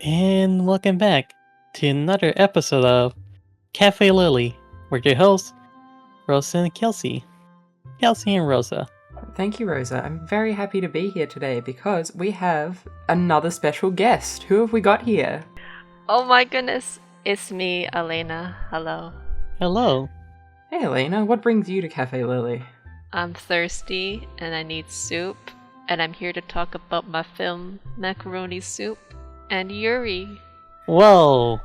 And welcome back to another episode of Café Lily. We're your hosts, Rosa and Kelsey. Kelsey and Rosa. Thank you, Rosa. I'm very happy to be here today because we have another special guest. Who have we got here? Oh my goodness, it's me, Alayna. Hello. Hello. Hey, Alayna, what brings you to Café Lily? I'm thirsty and I need soup, and I'm here to talk about my film, Macaroni Soup, and Yuri. Whoa.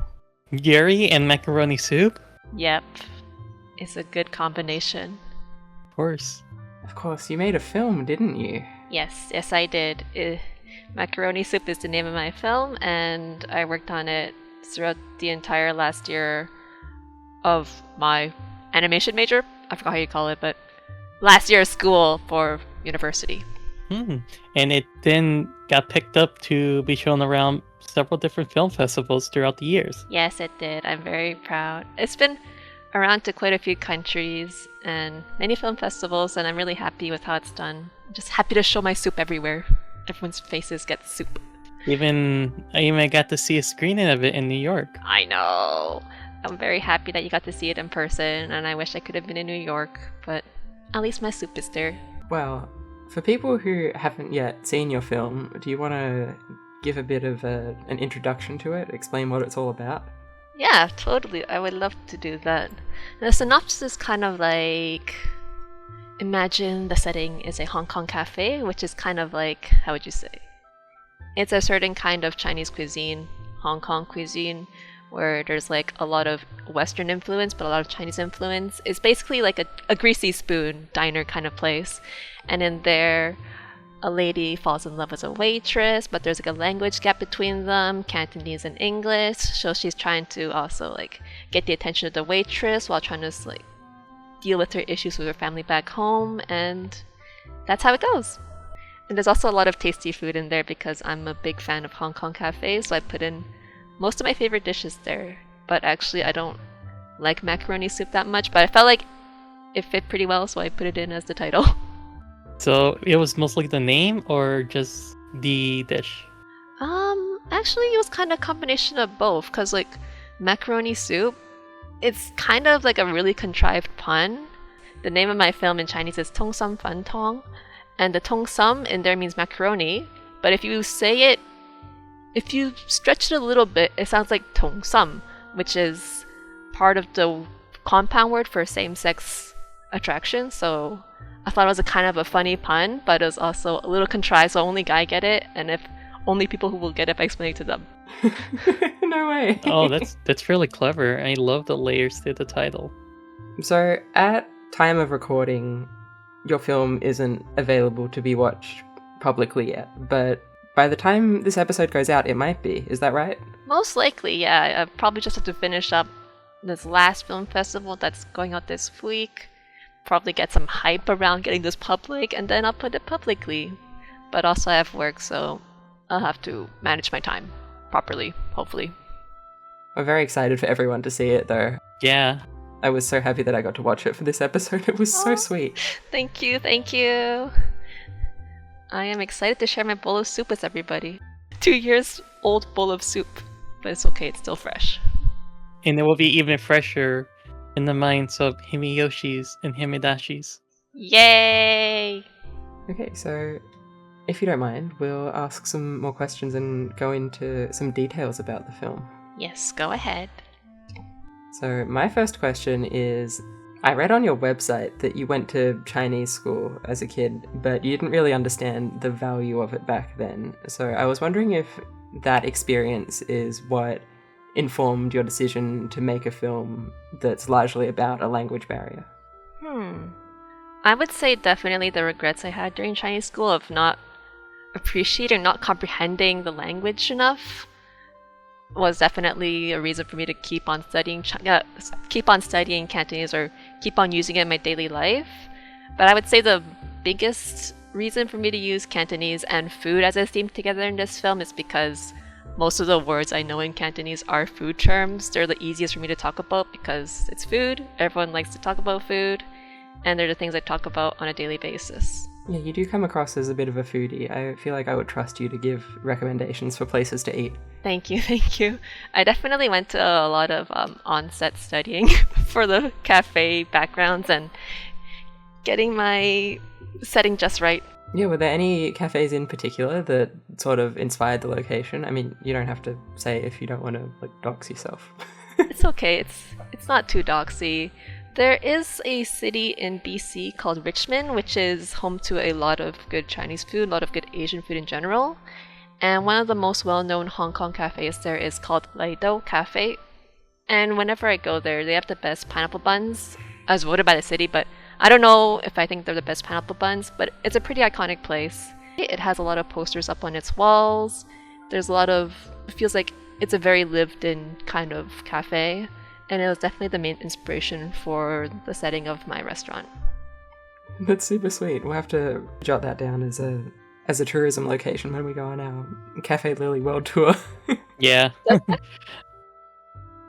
Yuri and Macaroni Soup? Yep, it's a good combination. Of course. Of course, you made a film, didn't you? Yes, I did. Macaroni Soup is the name of my film, and I worked on it throughout the entire last year of my animation major. I forgot how you call it, but last year of school for university. And it then got picked up to be shown around several different film festivals throughout the years. Yes, it did. I'm very proud. It's been around to quite a few countries and many film festivals, and I'm really happy with how it's done. I'm just happy to show my soup everywhere. Everyone's faces get soup. I even got to see a screening of it in New York. I know. I'm very happy that you got to see it in person, and I wish I could have been in New York, but at least my soup is there. Well, for people who haven't yet seen your film, do you want to give a bit of an introduction to it? Explain what it's all about? Yeah, totally. I would love to do that. The synopsis is kind of like, imagine the setting is a Hong Kong cafe, which is kind of like, how would you say? It's a certain kind of Chinese cuisine, Hong Kong cuisine, where there's like a lot of Western influence, but a lot of Chinese influence. It's basically like a greasy spoon diner kind of place. And in there, a lady falls in love with a waitress, but there's like a language gap between them, Cantonese and English. So she's trying to also like get the attention of the waitress while trying to like deal with her issues with her family back home, and that's how it goes. And there's also a lot of tasty food in there because I'm a big fan of Hong Kong cafes, so I put in most of my favorite dishes there. But actually I don't like macaroni soup that much, but I felt like it fit pretty well, so I put it in as the title. So it was mostly the name or just the dish? Actually it was kind of a combination of both, because like macaroni soup, it's kind of like a really contrived pun. The name of my film in Chinese is Tong Sam Fan Tong, and the Tong Sam in there means macaroni, but if you stretch it a little bit, it sounds like Tong Sam, which is part of the compound word for same-sex attraction. So I thought it was a kind of a funny pun, but it was also a little contrived, so only guy get it, and if only people who will get it if I explain it to them. No way. Oh, that's really clever. I love the layers to the title. So, at time of recording, your film isn't available to be watched publicly yet, but by the time this episode goes out, it might be. Is that right? Most likely, yeah. I probably just have to finish up this last film festival that's going out this week. Probably get some hype around getting this public, and then I'll put it publicly. But also I have work, so I'll have to manage my time properly, hopefully. We're very excited for everyone to see it, though. Yeah. I was so happy that I got to watch it for this episode. It was so sweet. Thank you. I am excited to share my bowl of soup with everybody. 2 years old bowl of soup, but it's okay, it's still fresh. And it will be even fresher in the minds of Himiyoshis and Himidashis. Yay! Okay, so if you don't mind, we'll ask some more questions and go into some details about the film. Yes, go ahead. So my first question is, I read on your website that you went to Chinese school as a kid, but you didn't really understand the value of it back then. So I was wondering if that experience is what informed your decision to make a film that's largely about a language barrier. I would say definitely the regrets I had during Chinese school of not appreciating, not comprehending the language enough was definitely a reason for me to keep on studying Cantonese or keep on using it in my daily life. But I would say the biggest reason for me to use Cantonese and food as a theme together in this film is because most of the words I know in Cantonese are food terms. They're the easiest for me to talk about because it's food. Everyone likes to talk about food, and they're the things I talk about on a daily basis. Yeah, you do come across as a bit of a foodie. I feel like I would trust you to give recommendations for places to eat. Thank you, thank you. I definitely went to a lot of on-set studying for the cafe backgrounds and getting my setting just right. Yeah, were there any cafes in particular that sort of inspired the location? I mean, you don't have to say if you don't want to like dox yourself. It's okay. It's not too doxy. There is a city in BC called Richmond, which is home to a lot of good Chinese food, a lot of good Asian food in general. And one of the most well-known Hong Kong cafes there is called Alayna Cafe. And whenever I go there, they have the best pineapple buns, as voted by the city, but I don't know if I think they're the best pineapple buns, but it's a pretty iconic place. It has a lot of posters up on its walls. There's a lot of, it feels like it's a very lived-in kind of cafe. And it was definitely the main inspiration for the setting of my restaurant. That's super sweet. We'll have to jot that down as a tourism location when we go on our Café Lily world tour. Yeah.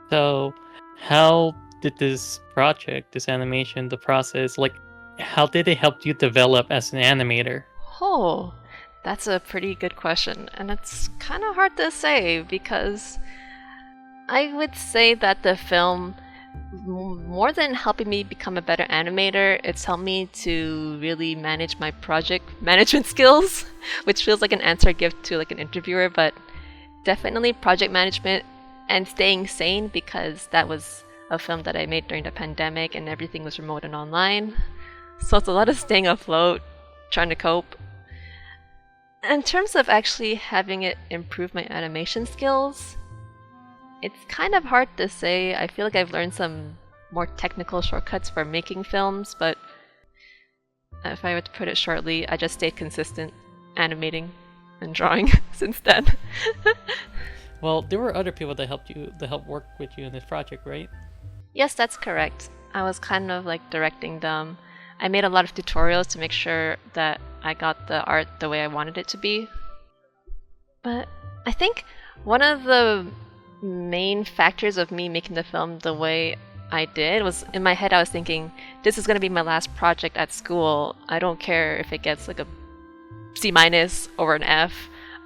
So, how did this project, this animation, the process, like, how did it help you develop as an animator? Oh, that's a pretty good question. And it's kind of hard to say because I would say that the film, more than helping me become a better animator, it's helped me to really manage my project management skills, which feels like an answer I give to like an interviewer, but definitely project management and staying sane because that was a film that I made during the pandemic and everything was remote and online. So it's a lot of staying afloat, trying to cope. In terms of actually having it improve my animation skills, it's kind of hard to say. I feel like I've learned some more technical shortcuts for making films, but if I were to put it shortly, I just stayed consistent animating and drawing since then. Well, there were other people that helped work with you in this project, right? Yes, that's correct. I was kind of like directing them. I made a lot of tutorials to make sure that I got the art the way I wanted it to be. But I think one of the main factors of me making the film the way I did was, in my head I was thinking, this is going to be my last project at school. I don't care if it gets like a C- or an F.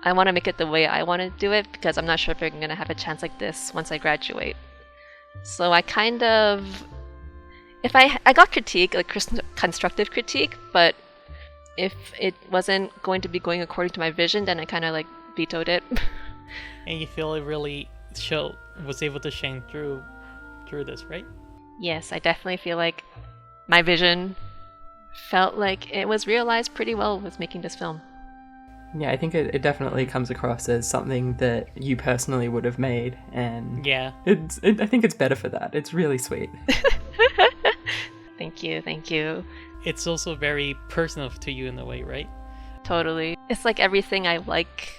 I want to make it the way I want to do it because I'm not sure if I'm going to have a chance like this once I graduate. So I kind of, if I got critique, like constructive critique, but if it wasn't going to be going according to my vision, then I kind of like vetoed it. And you feel it really was able to shine through this, right? Yes, I definitely feel like my vision felt like it was realized pretty well with making this film. Yeah, I think it definitely comes across as something that you personally would have made, and yeah, I think it's better for that. It's really sweet. Thank you. It's also very personal to you in a way, right? Totally. It's like everything I like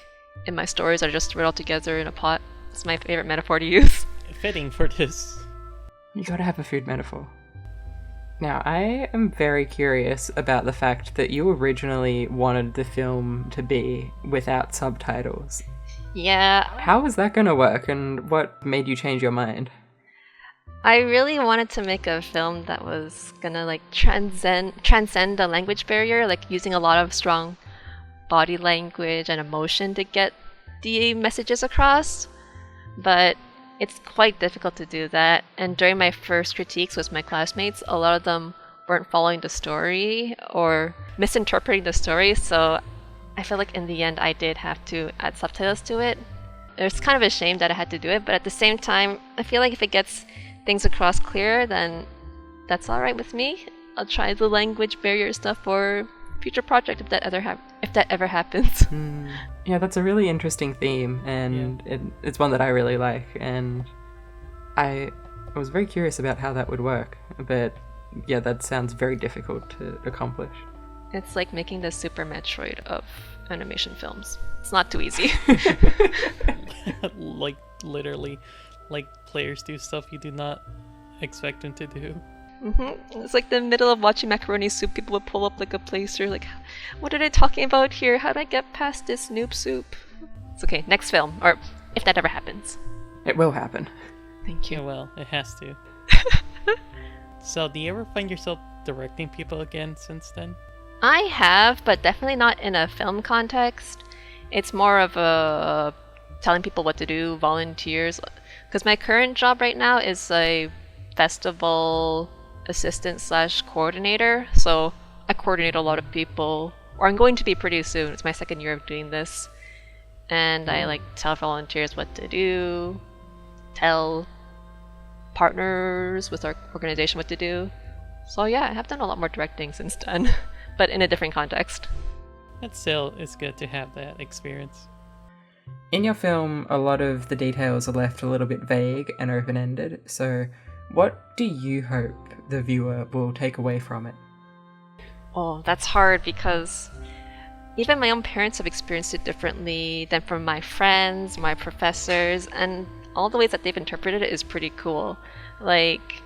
in my stories are just thrown all together in a pot. It's my favorite metaphor to use. Fitting for this. You gotta have a food metaphor. Now, I am very curious about the fact that you originally wanted the film to be without subtitles. Yeah. How was that gonna work, and what made you change your mind? I really wanted to make a film that was gonna like transcend the language barrier, like using a lot of strong body language and emotion to get the messages across. But it's quite difficult to do that. And during my first critiques with my classmates, a lot of them weren't following the story or misinterpreting the story. So I feel like in the end, I did have to add subtitles to it. It's kind of a shame that I had to do it, but at the same time, I feel like if it gets things across clear, then that's all right with me. I'll try the language barrier stuff for future project if that ever happens. Yeah, that's a really interesting theme, and it's one that I really like, and I was very curious about how that would work, but yeah, that sounds very difficult to accomplish. It's like making the Super Metroid of animation films. It's not too easy. Like literally, like players do stuff you do not expect them to do. It's like the middle of watching Macaroni Soup, people would pull up like a placer, like, what are they talking about here? How do I get past this noob soup? It's okay, next film, or if that ever happens. It will happen. Thank you. Yeah, well, it has to. So, do you ever find yourself directing people again since then? I have, but definitely not in a film context. It's more of a telling people what to do, volunteers. Because my current job right now is a festival assistant slash coordinator. So I coordinate a lot of people, or I'm going to be pretty soon. It's my second year of doing this. And I like tell volunteers what to do, tell partners with our organization what to do. So yeah, I have done a lot more directing since then, but in a different context. But still, it's good to have that experience. In your film, a lot of the details are left a little bit vague and open-ended, so what do you hope the viewer will take away from it? Oh, that's hard because even my own parents have experienced it differently than from my friends, my professors, and all the ways that they've interpreted it is pretty cool. Like,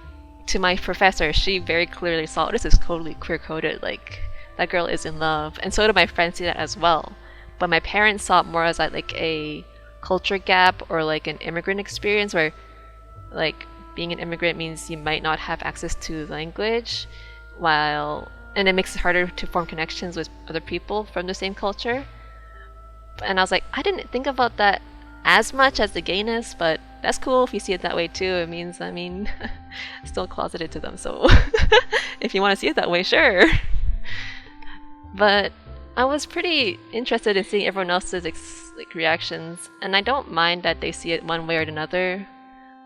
to my professor, she very clearly saw, this is totally queer-coded, like, that girl is in love. And so did my friends see that as well. But my parents saw it more as like a culture gap or like an immigrant experience where, like, being an immigrant means you might not have access to language, and it makes it harder to form connections with other people from the same culture. And I was like, I didn't think about that as much as the gayness, but that's cool if you see it that way too. It means, still closeted to them, so if you want to see it that way, sure. But I was pretty interested in seeing everyone else's reactions, and I don't mind that they see it one way or another.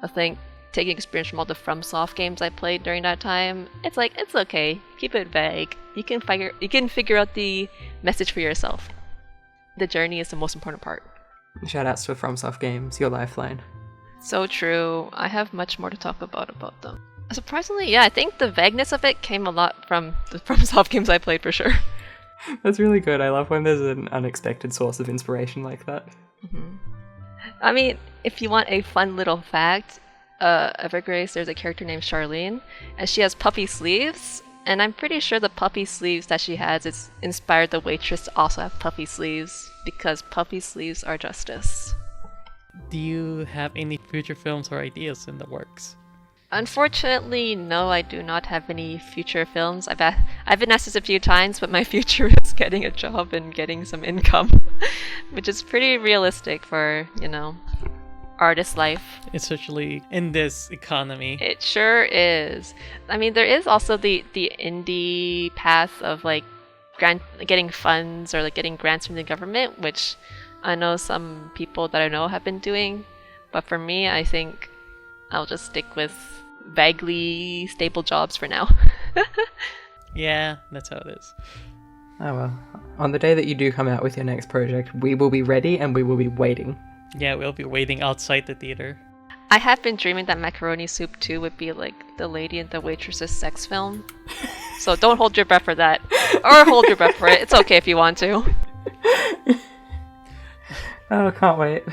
I think taking experience from all the FromSoft games I played during that time, it's like, it's okay, keep it vague. You can figure out the message for yourself. The journey is the most important part. Shoutouts to FromSoft games, your lifeline. So true. I have much more to talk about them. Surprisingly, yeah, I think the vagueness of it came a lot from the FromSoft games I played for sure. That's really good. I love when there's an unexpected source of inspiration like that. Mm-hmm. I mean, if you want a fun little fact, Evergrace, there's a character named Charlene, and she has puffy sleeves, and I'm pretty sure the puffy sleeves that she has is inspired the waitress to also have puffy sleeves, because puffy sleeves are justice. Do you have any future films or ideas in the works? Unfortunately, no, I do not have any future films. I've been asked this a few times, but my future is getting a job and getting some income, which is pretty realistic for, artist life. Especially in this economy. It sure is. I mean, there is also the indie path of like getting funds or like getting grants from the government, which I know some people that I know have been doing. But for me, I think I'll just stick with vaguely stable jobs for now. Yeah, that's how it is. Oh well. On the day that you do come out with your next project, we will be ready and we will be waiting. Yeah, we'll be waiting outside the theater. I have been dreaming that Macaroni Soup 2 would be like the lady and the waitress's sex film. So don't hold your breath for that. Or hold your breath for it. It's okay if you want to. Oh, can't wait.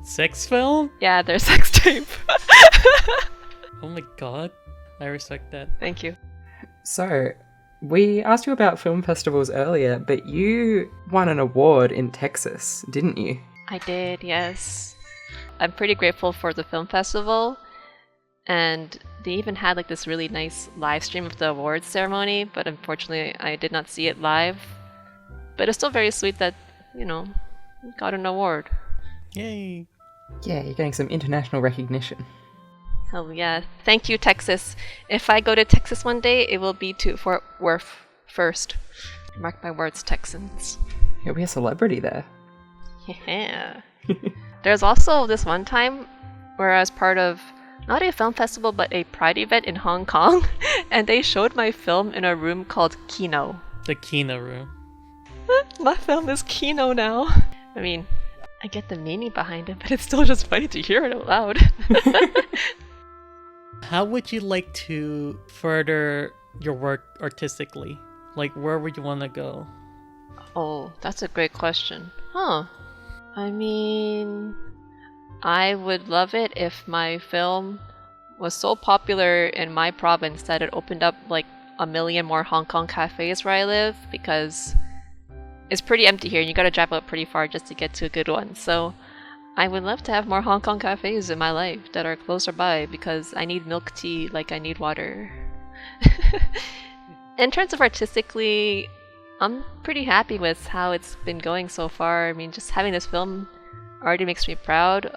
Sex film? Yeah, there's sex tape. Oh my god. I respect that. Thank you. So, we asked you about film festivals earlier, but you won an award in Texas, didn't you? I did, yes. I'm pretty grateful for the film festival, and they even had like this really nice live stream of the awards ceremony, but unfortunately I did not see it live. But it's still very sweet that, got an award. Yay. Yeah, you're getting some international recognition. Hell yeah. Thank you, Texas. If I go to Texas one day, it will be to Fort Worth first. Mark my words, Texans. You'll be a celebrity there. Yeah. There's also this one time where I was part of not a film festival but a Pride event in Hong Kong, and they showed my film in a room called Kino. The Kino room. My film is Kino now. I mean, I get the meaning behind it, but it's still just funny to hear it out loud. How would you like to further your work artistically? Like, where would you want to go? Oh, that's a great question. I mean, I would love it if my film was so popular in my province that it opened up like 1 million more Hong Kong cafes where I live, because it's pretty empty here and you gotta drive out pretty far just to get to a good one. So I would love to have more Hong Kong cafes in my life that are closer by, because I need milk tea like I need water. In terms of artistically, I'm pretty happy with how it's been going so far. I mean, just having this film already makes me proud.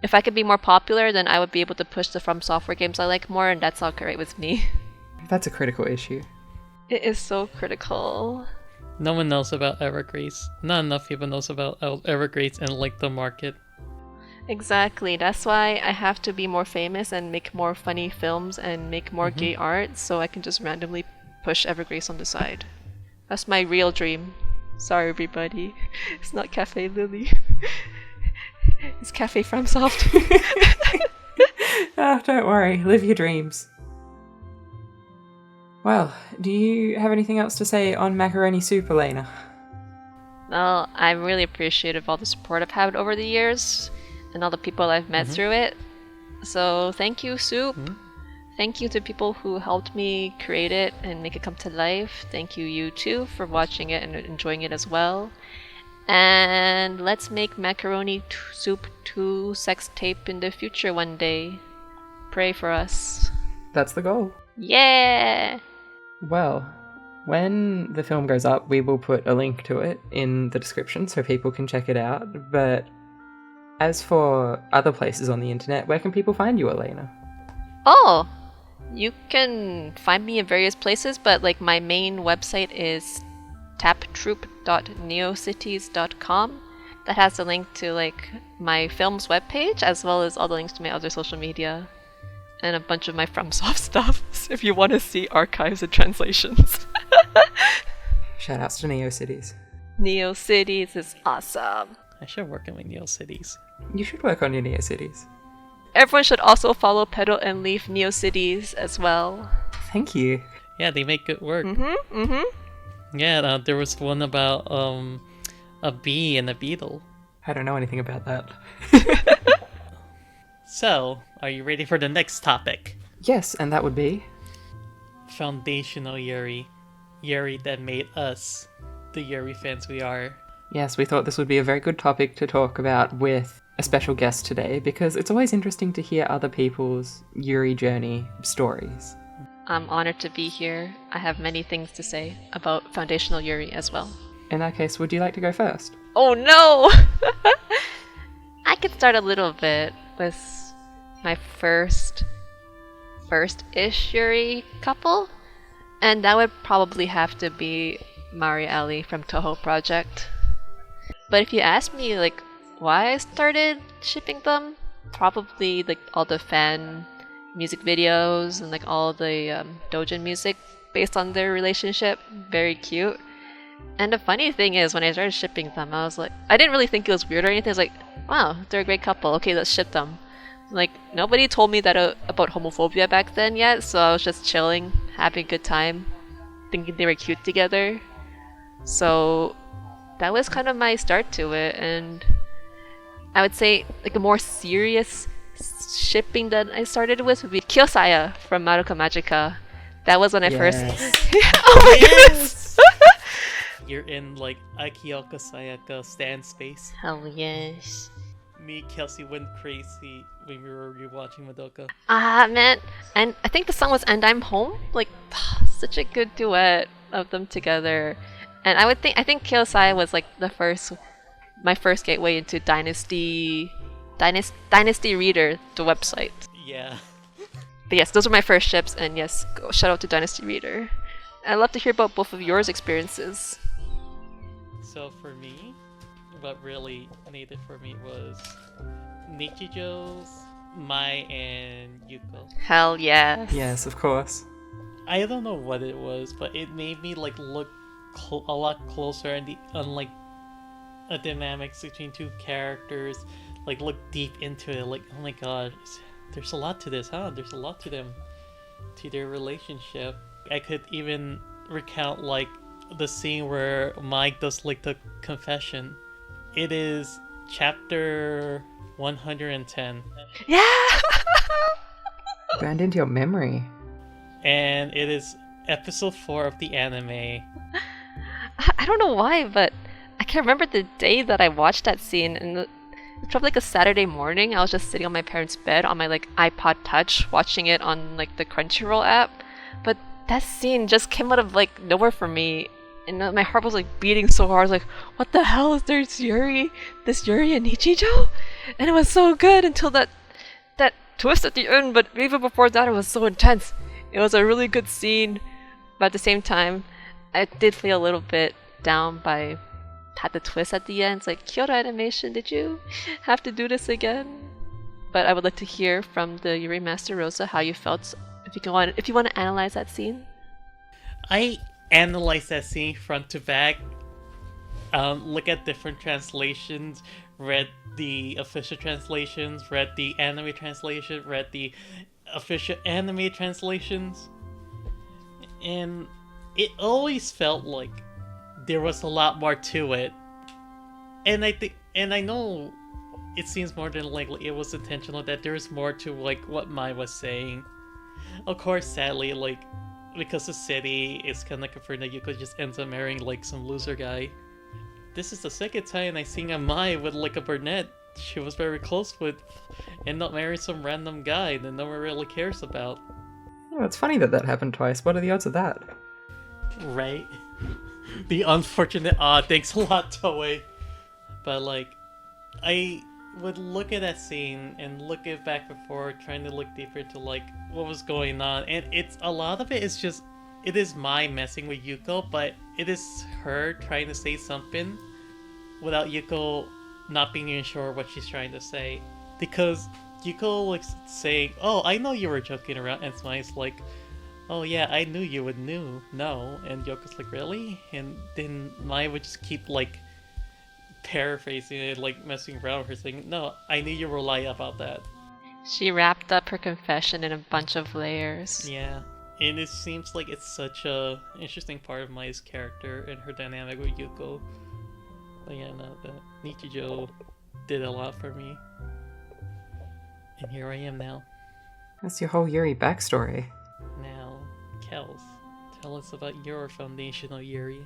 If I could be more popular, then I would be able to push the From Software games I like more, and that's all great with me. That's a critical issue. It is so critical. No one knows about Evergrace. Not enough people knows about Evergrace and like the market. Exactly. That's why I have to be more famous and make more funny films and make more gay art, so I can just randomly push Evergrace on the side. That's my real dream. Sorry, everybody. It's not Café Lily. It's Café FromSoft. Oh, don't worry. Live your dreams. Well, do you have anything else to say on Macaroni Soup, Alayna? Well, I'm really appreciative of all the support I've had over the years and all the people I've met through it. So thank you, Soup. Thank you to people who helped me create it and make it come to life. Thank you too, for watching it and enjoying it as well. And let's make Macaroni Soup 2 sex tape in the future one day. Pray for us. That's the goal. Yeah! Well, when the film goes up, we will put a link to it in the description so people can check it out. But as for other places on the internet, where can people find you, Alayna? Oh! You can find me in various places, but like my main website is taptroop.neocities.com. That has a link to like my film's webpage as well as all the links to my other social media and a bunch of my FromSoft stuff if you want to see archives and translations. Shoutouts to neocities. Neocities is awesome. I should work in my neocities. You should work on your neocities. Everyone should also follow Petal and Leaf Neocities as well. Thank you. Yeah, they make good work. Yeah, there was one about a bee and a beetle. I don't know anything about that. So, are you ready for the next topic? Yes, and that would be? Foundational Yuri. Yuri that made us the Yuri fans we are. Yes, we thought this would be a very good topic to talk about with a special guest today, because it's always interesting to hear other people's Yuri journey stories. I'm honored to be here. I have many things to say about Foundational Yuri as well. In that case, would you like to go first? Oh no! I could start a little bit with my first-ish Yuri couple, and that would probably have to be Mari Ali from Toho Project. But if you ask me like why I started shipping them, probably like all the fan music videos and like all the doujin music based on their relationship. Very cute. And the funny thing is, when I started shipping them, I was like, I didn't really think it was weird or anything. I was like, wow, they're a great couple. Okay, let's ship them. Like, nobody told me that about homophobia back then yet, so I was just chilling, having a good time, thinking they were cute together. So that was kind of my start to it, and I would say like a more serious shipping that I started with would be Kyosaya from Madoka Magica. That was when I first... Oh my goodness! You're in like Akioka Sayaka stand space. Hell yes. Me, Kelsey went crazy when we were rewatching Madoka. Man. And I think the song was And I'm Home. Like, such a good duet of them together. And I think Kyosai was like my first gateway into Dynasty Reader, the website. Yeah. But yes, those were my first ships, and yes, shout out to Dynasty Reader. I'd love to hear about both of yours experiences. So for me, what really made it for me was Nichijo's, Mai, and Yuko. Hell yes. Yes, of course. I don't know what it was, but it made me like look a lot closer and like a dynamics between two characters, like look deep into it, like oh my god, there's a lot to this, huh? There's a lot to them, to their relationship. I could even recount like the scene where Mike does like the confession. It is chapter 110. Yeah. Burned into your memory. And it is episode 4 of the anime. I don't know why, but I can remember the day that I watched that scene, and it's probably like a Saturday morning. I was just sitting on my parents' bed on my like iPod Touch, watching it on like the Crunchyroll app. But that scene just came out of like nowhere for me, And my heart was like beating so hard. I was like, what the hell is this Yuri and Nichijou? And it was so good until that twist at the end. But even before that, it was so intense. It was a really good scene, but at the same time, I did feel a little bit down by had the twist at the end. It's like, Kyoto Animation, did you have to do this again? But I would like to hear from the Yuri Master Rosa how you felt. If you want to analyze that scene. I analyzed that scene front to back. Look at different translations. Read the official translations. Read the anime translation. Read the official anime translations. And it always felt like there was a lot more to it. And I know it seems more than likely it was intentional that there's more to like what Mai was saying. Of course, sadly, like because the city is kind of confirmed that Yuko just ends up marrying like some loser guy. This is the second time I seen a Mai with like a brunette she was very close with end up marrying some random guy that no one really cares about. Oh, it's funny that happened twice. What are the odds of that? Right? The unfortunate thanks a lot, Toei. But like, I would look at that scene and look it back and forth, trying to look deeper into like what was going on, and it's a lot of it is just it is Mai messing with Yuko, but it is her trying to say something without Yuko not being even sure what she's trying to say, because Yuko was saying, "Oh, I know you were joking around," and Mai's like, "Oh yeah, I knew you would know," and Yoko's like, "Really?" And then Mai would just keep like paraphrasing it, like messing around with her, saying, "No, I knew you were lying about that." She wrapped up her confession in a bunch of layers. Yeah, and it seems like it's such a interesting part of Mai's character and her dynamic with Yuko. But yeah, no, the Nichijou did a lot for me. And here I am now. That's your whole Yuri backstory. Now, Kels, tell us about your foundational Yuri.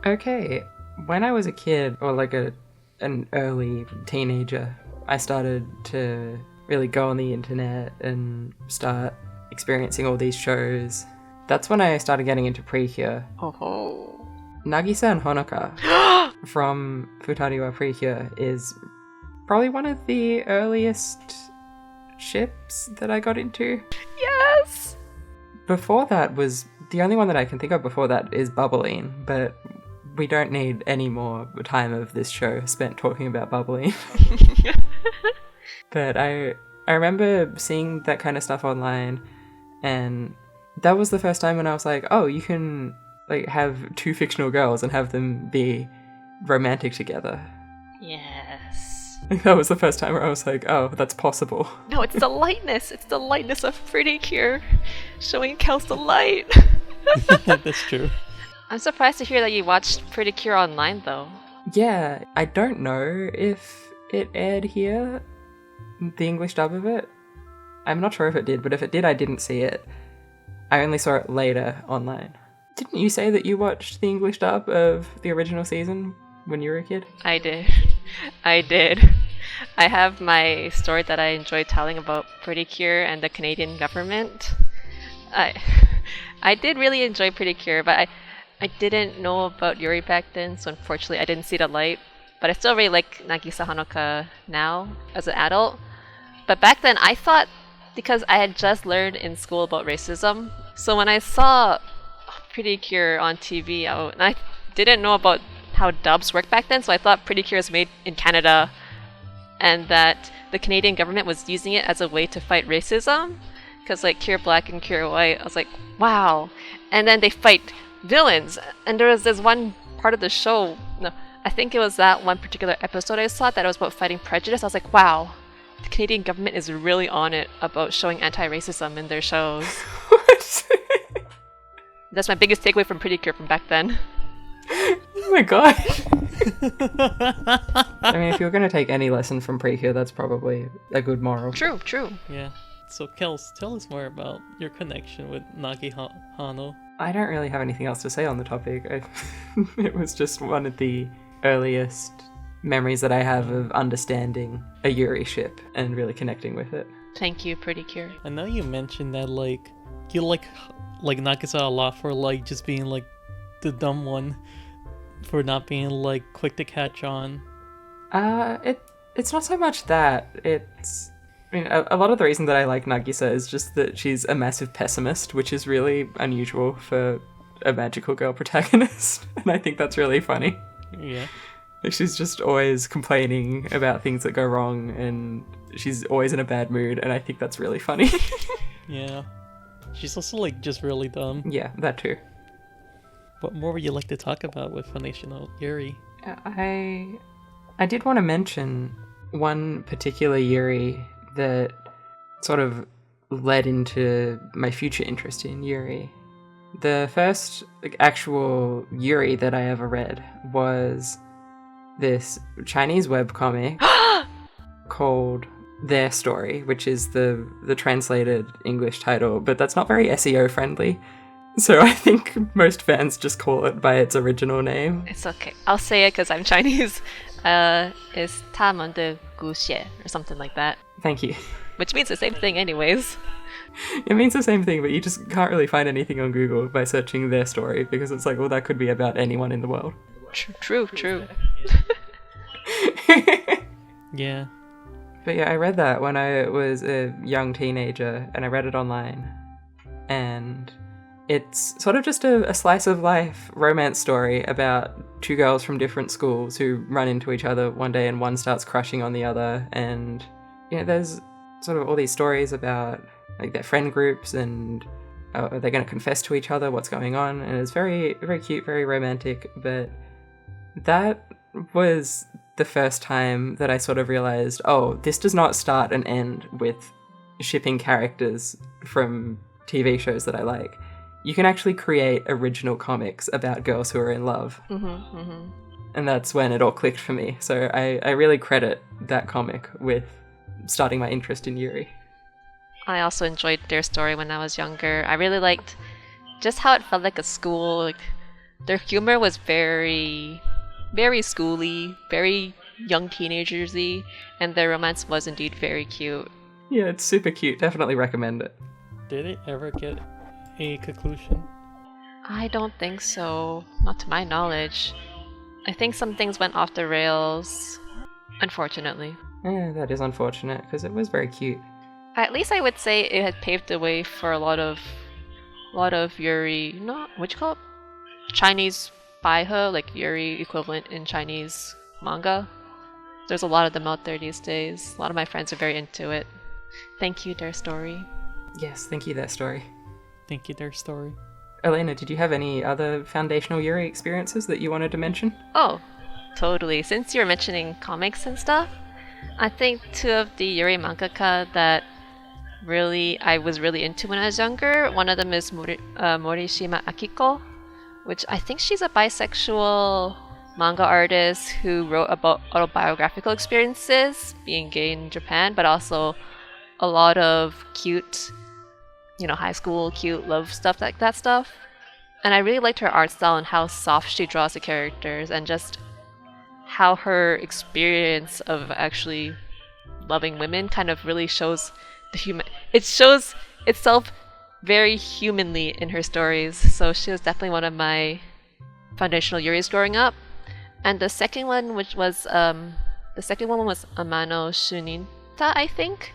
Okay, when I was a kid, or like an early teenager, I started to really go on the internet and start experiencing all these shows. That's when I started getting into Precure. Oh. Nagisa and Honoka from Futari wa Precure is probably one of the earliest ships that I got into. Yes! Before that was, the only one that I can think of before that is Bubbling, but we don't need any more time of this show spent talking about Bubbling. But I remember seeing that kind of stuff online, and that was the first time when I was like, oh, you can like have two fictional girls and have them be romantic together. Yes. That was the first time where I was like, oh, that's possible. No, it's the lightness. It's the lightness of Pretty Cure showing Kels the light. That's true. I'm surprised to hear that you watched Pretty Cure online, though. Yeah, I don't know if it aired here, the English dub of it. I'm not sure if it did, but if it did, I didn't see it. I only saw it later online. Didn't you say that you watched the English dub of the original season when you were a kid? I did. I have my story that I enjoy telling about Pretty Cure and the Canadian government. I did really enjoy Pretty Cure, but I didn't know about Yuri back then, so unfortunately I didn't see the light. But I still really like Nagisa Honoka now as an adult. But back then I thought, because I had just learned in school about racism, so when I saw Pretty Cure on TV, and I didn't know about how dubs work back then, so I thought Pretty Cure was made in Canada and that the Canadian government was using it as a way to fight racism, because like Cure Black and Cure White, I was like, wow. And then they fight villains, and there was this one part of the show, no, I think it was that one particular episode I saw that was about fighting prejudice. I was like, wow, the Canadian government is really on it about showing anti-racism in their shows. What? That's my biggest takeaway from Pretty Cure from back then. Oh my god. I mean, if you're going to take any lesson from Precure, that's probably a good moral. True. Yeah. So, Kels, tell us more about your connection with Nagi Hano. I don't really have anything else to say on the topic. It was just one of the earliest memories that I have of understanding a Yuri ship and really connecting with it. Thank you, Pretty Cure. I know you mentioned that, like, you like Nagisa a lot for, like, just being, like, the dumb one for not being like quick to catch on? It's not so much that. I mean, a lot of the reason that I like Nagisa is just that she's a massive pessimist, which is really unusual for a magical girl protagonist, and I think that's really funny. Yeah. Like, she's just always complaining about things that go wrong, and she's always in a bad mood, and I think that's really funny. Yeah. She's also like just really dumb. Yeah, that too. What more would you like to talk about with Foundational Yuri? I did want to mention one particular Yuri that sort of led into my future interest in Yuri. The first actual Yuri that I ever read was this Chinese webcomic called Their Story, which is the translated English title, but that's not very SEO friendly. So I think most fans just call it by its original name. It's okay. I'll say it because I'm Chinese. It's 他们的故事 or something like that. Thank you. Which means the same thing anyways. It means the same thing, but you just can't really find anything on Google by searching Their Story, because it's like, well, that could be about anyone in the world. True. Yeah. But yeah, I read that when I was a young teenager, and I read it online. And it's sort of just a slice of life romance story about two girls from different schools who run into each other one day, and one starts crushing on the other. And, you know, there's sort of all these stories about like their friend groups, and are they going to confess to each other what's going on? And it's very, very cute, very romantic. But that was the first time that I sort of realized, oh, this does not start and end with shipping characters from TV shows that I like. You can actually create original comics about girls who are in love. And that's when it all clicked for me. So I really credit that comic with starting my interest in Yuri. I also enjoyed Their Story when I was younger. I really liked just how it felt like a school. Like, their humor was very, very schooly, very young teenagers-y, and their romance was indeed very cute. Yeah, it's super cute. Definitely recommend it. Did it ever get a conclusion? I don't think so. Not to my knowledge. I think some things went off the rails, unfortunately. Yeah, that is unfortunate, because it was very cute. At least I would say it had paved the way for a lot of Yuri, what you call it? Chinese baihe, like Yuri equivalent in Chinese manga. There's a lot of them out there these days. A lot of my friends are very into it. Thank you, Their Story. Yes, thank you, Their Story. Thank you, Their Story. Alayna, did you have any other foundational Yuri experiences that you wanted to mention? Oh, totally. Since you're mentioning comics and stuff, I think two of the Yuri mangaka that I was really into when I was younger. One of them is Morishima Akiko, which I think she's a bisexual manga artist who wrote about autobiographical experiences being gay in Japan, but also a lot of cute, high school cute love stuff, like that stuff. And I really liked her art style and how soft she draws the characters, and just how her experience of actually loving women kind of really shows it shows itself very humanly in her stories. So she was definitely one of my foundational Yuris growing up. And the second one, was Amano Shuninta, I think.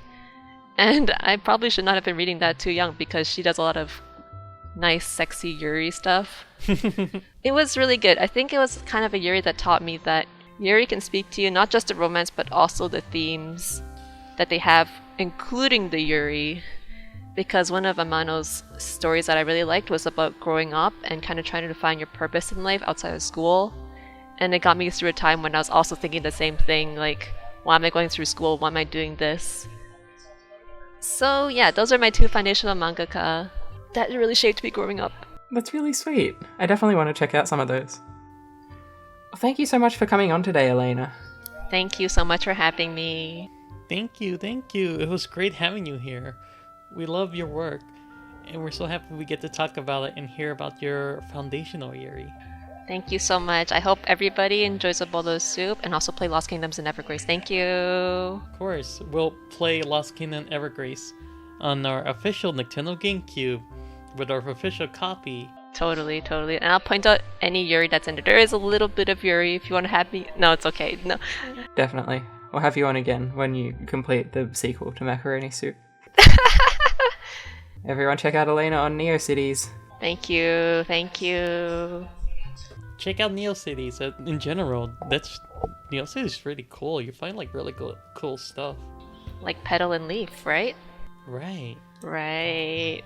And I probably should not have been reading that too young, because she does a lot of nice, sexy Yuri stuff. It was really good. I think it was kind of a Yuri that taught me that Yuri can speak to you, not just the romance, but also the themes that they have, including the Yuri. Because one of Amano's stories that I really liked was about growing up and kind of trying to find your purpose in life outside of school. And it got me through a time when I was also thinking the same thing, like, why am I going through school? Why am I doing this? So yeah, those are my two foundational mangaka that really shaped me growing up. That's really sweet. I definitely want to check out some of those. Well, thank you so much for coming on today, Alayna. Thank you so much for having me. Thank you. It was great having you here. We love your work, and we're so happy we get to talk about it and hear about your foundational Yuri. Thank you so much. I hope everybody enjoys a bowl of soup and also play Lost Kingdoms and Evergrace. Thank you. Of course, we'll play Lost Kingdom Evergrace on our official Nintendo GameCube with our official copy Totally, totally. And I'll point out any yuri that's in there. There is a little bit of yuri if you want to have me. No, it's okay. No. Definitely. We'll have you on again when you complete the sequel to Macaroni Soup. Everyone check out Alayna on Neocities. Thank you. Thank you. Check out neocities in general. Neocities is really cool. You find like really cool stuff. Like Petal and Leaf, right? Right. Right.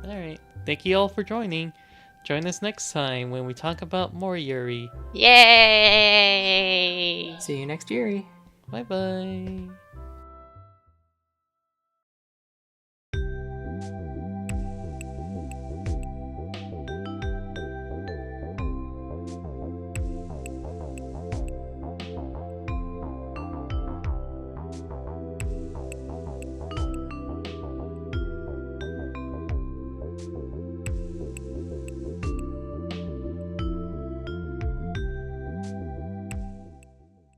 Alright. Thank you all for joining. Join us next time when we talk about more Yuri. Yay! See you next year. Bye bye.